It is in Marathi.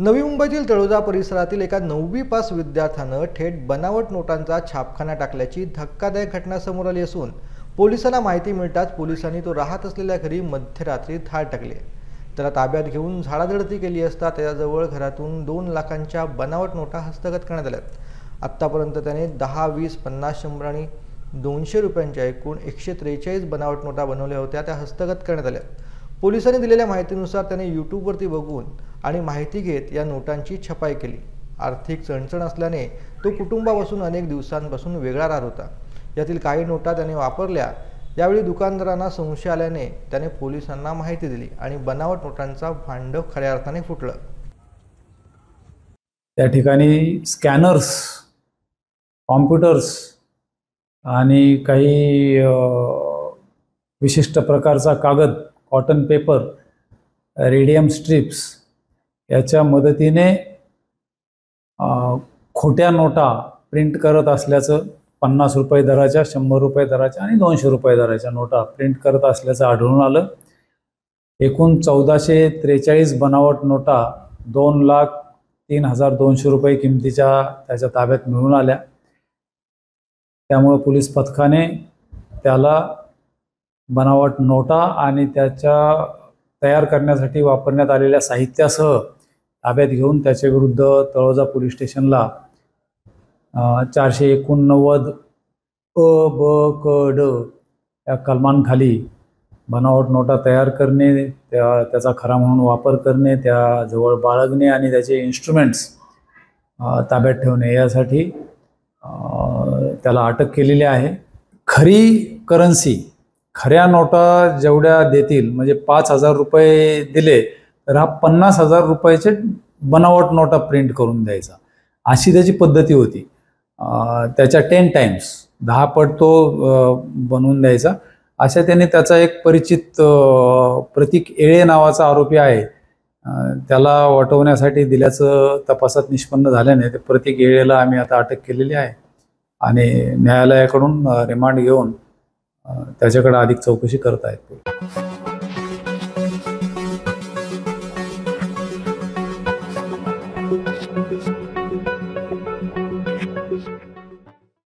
नवी मुंबईतील तळोजा परिसरातील एका 9वी पास विद्यार्थ्यानं थेट बनावट नोटांचा छापखाना टाकल्याची धक्कादायक घटना समोर आली असून पोलिसांना माहिती मिळताच पोलिसांनी तो राहत असलेल्या घरी मध्यरात्री धाड टाकली। त्याला ताब्यात घेऊन झाडाझडती केली असता त्याच्याजवळ घरातून 2 लाखांच्या बनावट नोटा हस्तगत करण्यात आल्यात। आतापर्यंत त्याने 10, 20, 50, 100 आणि 200 रुपयांच्या एकूण 143 बनावट नोटा बनवल्या होत्या, त्या हस्तगत करण्यात आल्या। पोलिसांनी दिलेल्या माहितीनुसार त्याने यूट्यूबवरती बघून आणि माहिती घेत या नोटांची छपाई केली। आर्थिक चणचण असल्याने तो कुटुंबापासून अनेक दिवसांपासून वेगळा राहत होता। यातील काही नोटा त्याने वापरल्या। यावेळी दुकानदारांना संशय आल्याने त्याने पोलिसांना माहिती दिली आणि बनावट नोटांचा भांडव खऱ्या अर्थाने फुटलं। त्या ठिकाणी स्कॅनर्स, कॉम्प्युटर्स आणि काही विशिष्ट प्रकारचा कागद, कॉटन पेपर, रेडियम स्ट्रिप्स याच्या मदतीने खोट्या नोटा प्रिंट करत असल्याचं, 50 रुपये दराच्या, 100 रुपये दराच्या आणि 200 रुपये दराच्या नोटा प्रिंट करत असल्याचं आढळून आलं। एकूण 1443 बनावट नोटा 2,03,200 रुपये किमतीच्या त्याच्या ताब्यात मिळून आल्या। त्यामुळे पोलीस पथकाने त्याला बनावट नोटा आणि त्याच्या तयार करण्यासाठी वापरण्यात आलेल्या साहित्यासह ताब्यात घेऊन त्याच्या विरुद्ध तळोजा पोलीस स्टेशनला 489 अ ब क ड या कलमांखाली बनावट नोटा तयार करणे, त्याचा खरा म्हणून वापर करणे, त्याजवळ बाळगणे आणि त्याचे इन्स्ट्रुमेंट्स ताब्यात ठेवणे यासाठी त्याला अटक केलेली आहे। खरी करन्सी, खऱ्या नोटा जेवढ्या देतील, म्हणजे 5,000 रुपये दिले तर हा 50,000 रुपयाचे बनावट नोटा प्रिंट करून द्यायचा, अशी त्याची पद्धती होती। त्याच्या 10 टाइम्स 10 पट तो बनवून द्यायचा। अशा त्याने त्याचा एक परिचित प्रतीक येळे नावाचा आरोपी आहे, त्याला वाटवण्यासाठी दिल्याचं तपासात निष्पन्न झाल्याने ते प्रतीक येळेला आम्ही आता अटक केलेली आहे आणि न्यायालयाकडून रिमांड घेऊन त्याच्याकडे अधिक चौकशी करत आहेत।